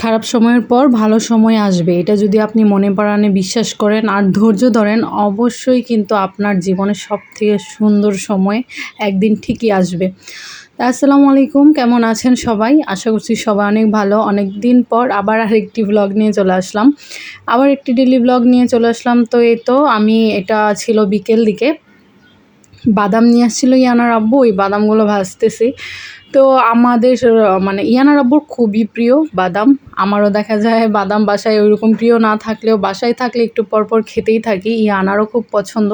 খারাপ সময়ের পর ভালো সময় আসবে, এটা যদি আপনি মনে প্রাণে বিশ্বাস করেন আর ধৈর্য ধরেন, অবশ্যই কিন্তু আপনার জীবনের সবথেকে সুন্দর সময় একদিন ঠিকই আসবে। আসসালামু আলাইকুম, কেমন আছেন সবাই? আশা করছি সবাই অনেক ভালো। অনেক দিন পর আবার আরেকটি ব্লগ নিয়ে চলে আসলাম, আবার একটি ডেইলি ব্লগ নিয়ে চলে আসলাম। তো এই তো আমি, এটা ছিল বিকেল দিকে, বাদাম নিয়ে আসছিলো ইয়ানার আব্বু, ওই বাদামগুলো ভাজতেছি। তো আমাদের মানে ইয়ানার আব্বুর খুবই প্রিয় বাদাম। আমারও দেখা যায় বাদাম বাসায় ওইরকম প্রিয় না থাকলেও বাসায় থাকলে একটু পরপর খেতেই থাকি। ইয়ানারও খুব পছন্দ।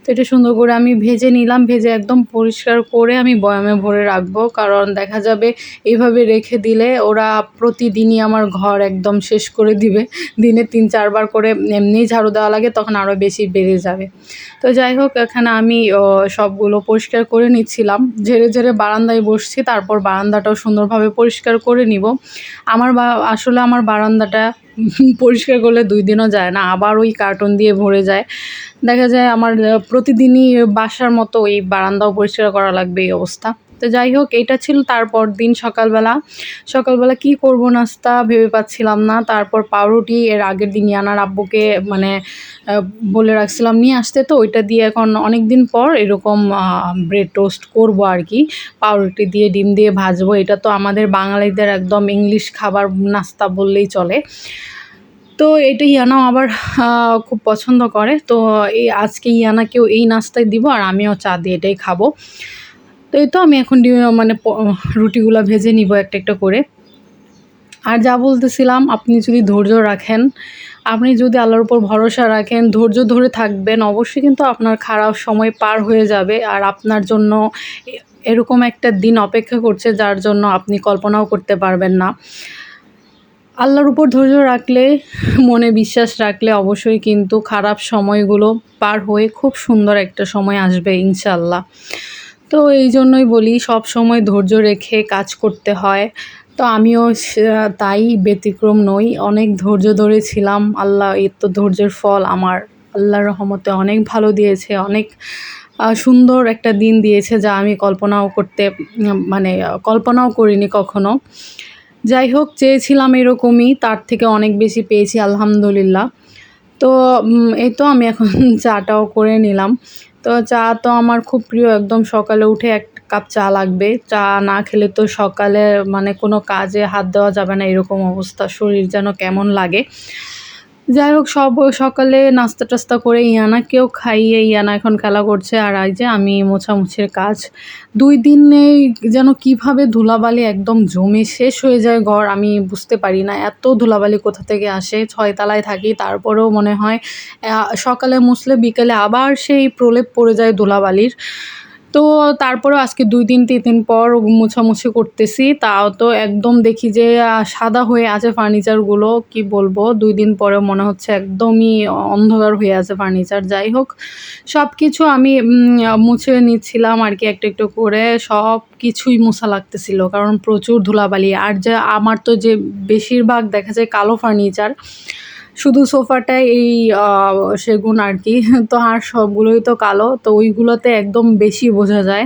তো এটা সুন্দর করে আমি ভেজে নিলাম, ভেজে একদম পরিষ্কার করে আমি বয়ামে ভরে রাখবো, কারণ দেখা যাবে এইভাবে রেখে দিলে ওরা প্রতিদিনই আমার ঘর একদম শেষ করে দিবে। দিনে ৩-৪ বার করে এমনিই ঝাড়ু দেওয়া লাগে, তখন আরও বেশি বেড়ে যাবে। তো যাই হোক, এখানে আমি সবগুলো পরিষ্কার করে নিচ্ছিলাম, ঝেড়ে ঝেড়ে বারান্দায় বসছি, তারপর বারান্দাটাও সুন্দরভাবে পরিষ্কার করে নিব। আসলে আমার বারান্দাটা পরিষ্কার করলে ২ দিনও যায় না, আবার ওই কার্টন দিয়ে ভরে যায়। দেখা যায় আমার প্রতিদিনই বাসার মতো এই বারান্দাও পরিষ্কার করা লাগবে, এই অবস্থা। তো যাই হোক, এটা ছিল তারপর দিন সকালবেলা কি করব নাস্তা ভেবে পাচ্ছিলাম না। তারপর পাউরুটি এর আগের দিন ইয়ানার আব্বুকে মানে বলে রাখছিলাম নিয়ে আসতে, তো ওইটা দিয়ে এখন অনেক দিন পর এরকম ব্রেড টোস্ট করব আর কি, পাউরুটি দিয়ে ডিম দিয়ে ভাজবো। এটা তো আমাদের বাঙালিদের একদম ইংলিশ খাবার নাস্তা বললেই চলে। তো এটা ইয়ানাও আবার খুব পছন্দ করে। তো আজকে ইয়ানাকেও এই নাস্তাই দিব, আর আমিও চা দিয়ে এটাই খাবো। তো এই তো আমি এখন মানে রুটিগুলো ভেজে নিব একটা একটা করে। আর যা বলতেছিলাম, আপনি যদি ধৈর্য রাখেন, আপনি যদি আল্লাহর উপর ভরসা রাখেন, ধৈর্য ধরে থাকবেন, অবশ্যই কিন্তু আপনার খারাপ সময় পার হয়ে যাবে। আর আপনার জন্য এরকম একটা দিন অপেক্ষা করছে, যার জন্য আপনি কল্পনাও করতে পারবেন না। আল্লাহর উপর ধৈর্য রাখলে, মনে বিশ্বাস রাখলে অবশ্যই কিন্তু খারাপ সময়গুলো পার হয়ে খুব সুন্দর একটা সময় আসবে ইনশাআল্লাহ। তো এই জন্যই বলি, সব সময় ধৈর্য রেখে কাজ করতে হয়। তো আমিও তাই ব্যতিক্রম নই, অনেক ধৈর্য ধরেছিলাম। আল্লাহ এই তো ধৈর্যের ফল আমার আল্লাহর রহমতে অনেক ভালো দিয়েছে, অনেক সুন্দর একটা দিন দিয়েছে, যা আমি কল্পনাও করিনি কখনো। যাই হোক, চেয়েছিলাম এরকমই, তার থেকে অনেক বেশি পেয়েছি আলহামদুলিল্লাহ। তো এই তো আমি এখন চাটাও করে নিলাম। তো চা তো আমার খুব প্রিয়, একদম সকালে উঠে ১ কাপ চা লাগবে। চা না খেলে তো সকালে মানে কোনো কাজে হাত দেওয়া যাবে না, এরকম অবস্থা, শরীর যেন কেমন লাগে। যাই হোক, সকালে নাস্তা-টাস্তা করে ইয়ানাকেও খাইয়ে ইয়ানা এখন খেলা করছে, আর এই যে আমি মোছামুছির কাজ। ২ দিনেই যেন কিভাবে ধুলাবালি একদম জমে শেষ হয়ে যায় ঘর, আমি বুঝতে পারি না। এত ধুলাবালি কোথা থেকে আসে? ৬ তলায় থাকি, তারপরেও মনে হয় সকালে মুছলে বিকেলে আবার সেই প্রলেপ পড়ে যায় ধুলাবালির। তো তারপরেও আজকে ৩ দিন পর মোছামুছি করতেছি, তাও তো একদম দেখি যে সাদা হয়ে আছে ফার্নিচারগুলো। কি বলবো, ২ দিন পরেও মনে হচ্ছে একদমই অন্ধকার হয়ে আছে ফার্নিচার। যাই হোক, সব কিছু আমি মুছে নিচ্ছিলাম আর কি, একটু একটু করে সব কিছুই মোছা লাগতেছিল, কারণ প্রচুর ধুলাবালি। আর আমার তো যে বেশিরভাগ দেখা যায় কালো ফার্নিচার, শুধু সোফাটাই এই সেগুন আর কি। তো আর সবগুলোই তো কালো, তো ওইগুলোতে একদম বেশি বোঝা যায়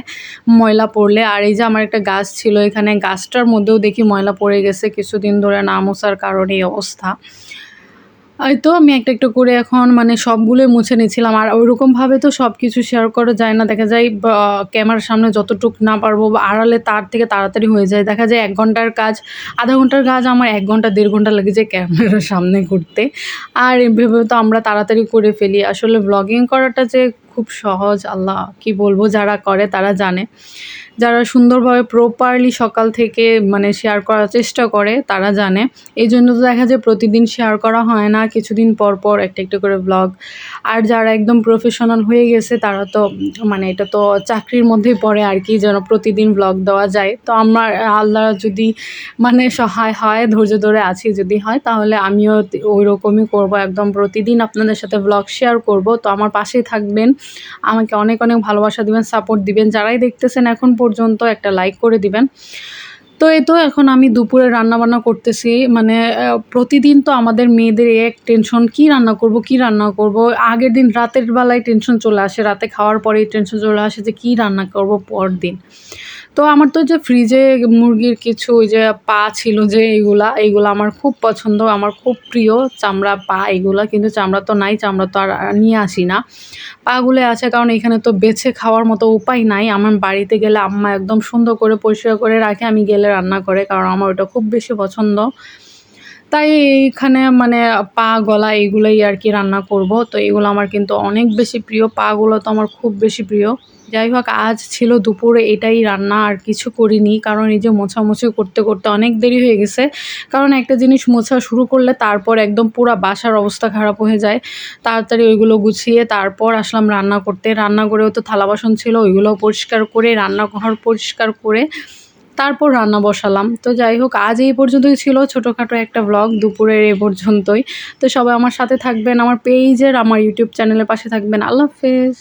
ময়লা পড়লে। আর এই যে আমার একটা গাছ ছিল এখানে, গাছটার মধ্যেও দেখি ময়লা পড়ে গেছে কিছুদিন ধরে না মোছার কারণে এই অবস্থা। এই তো আমি একটা একটা করে এখন মানে সবগুলোই মুছে নিচ্ছিলাম। আর ওইরকমভাবে তো সব কিছু শেয়ার করা যায় না, দেখা যায় ক্যামেরার সামনে যতটুক না পারবো বা আড়ালে তার থেকে তাড়াতাড়ি হয়ে যায়। দেখা যায় ১ ঘন্টার কাজ, আধা ঘন্টার কাজ আমার ১ ঘন্টা ১.৫ ঘন্টা লেগে যায় ক্যামেরার সামনে করতে। আর এভাবে তো আমরা তাড়াতাড়ি করে ফেলি। আসলে ব্লগিং করাটা যে খুব সহজ, আল্লাহ কি বলবো, যারা করে তারা জানে। যারা সুন্দরভাবে প্রপারলি সকাল থেকে মানে শেয়ার করার চেষ্টা করে তারা জানে। এইজন্য তো দেখা যায় প্রতিদিন শেয়ার করা হয় না, কিছুদিন পর পর একটা একটা করে ব্লগ। আর যারা একদম প্রফেশনাল হয়ে গেছে তারা তো মানে এটা তো চাকরির মধ্যেই পড়ে আর কি, যেন প্রতিদিন ব্লগ দেওয়া যায়। তো আমার আল্লাহ যদি মানে সহায় হয়, ধৈর্য ধরে আছি যদি হয়, তাহলে আমিও ওইরকমই করব, একদম প্রতিদিন আপনাদের সাথে ব্লগ শেয়ার করব। তো আমার পাশেই থাকবেন, আমাকে অনেক অনেক ভালোবাসা দিবেন, সাপোর্ট দিবেন। যারাই দেখতেছেন এখন পর্যন্ত একটা লাইক করে দিবেন। তো এই তো এখন আমি দুপুরে রান্নাবান্না করতেছি। মানে প্রতিদিন তো আমাদের মেয়েদের এক টেনশন, কী রান্না করব। আগের দিন রাতের বেলায় টেনশন চলে আসে, রাতে খাওয়ার পরেই টেনশন চলে আসে যে কী রান্না করব পরদিন। তো আমার তো যে ফ্রিজে মুরগির কিছু ওই যে পা ছিল যে এইগুলা আমার খুব পছন্দ, আমার খুব প্রিয় চামড়া, পা এগুলা। কিন্তু চামড়া তো নাই, চামড়া তো আর নিয়ে আসি না। পাগুলো আছে কারণ এখানে তো বেছে খাওয়ার মতো উপায় নাই। আমার বাড়িতে গেলে আম্মা একদম সুন্দর করে পরিষ্কার করে রাখে, আমি গেলে রান্না করে, কারণ আমার ওটা খুব বেশি পছন্দ। তাই এইখানে মানে পা, গলা এগুলোই আর কি রান্না করব। তো এগুলো আমার কিন্তু অনেক বেশি প্রিয়, পাগুলো তো আমার খুব বেশি প্রিয়। যাই হোক, আজ ছিল দুপুরে এটাই রান্না, আর কিছু করিনি। কারণ এই যে মোছামুছি করতে করতে অনেক দেরি হয়ে গেছে। কারণ একটা জিনিস মোছা শুরু করলে তারপর একদম পুরা বাসার অবস্থা খারাপ হয়ে যায়। তাড়াতাড়ি ওইগুলো গুছিয়ে তারপর আসলাম রান্না করতে। রান্না করেও তো থালা বাসন ছিল, ওইগুলোও পরিষ্কার করে, রান্নাঘর পরিষ্কার করে তারপর রান্না বসালাম। তো যাই হোক, আজ এই পর্যন্তই ছিল ছোটোখাটো একটা ব্লগ, দুপুরের এ পর্যন্তই। তো সবাই আমার সাথে থাকবেন, আমার পেজের, আমার ইউটিউব চ্যানেলের পাশে থাকবেন। আল্লাহ হাফেজ।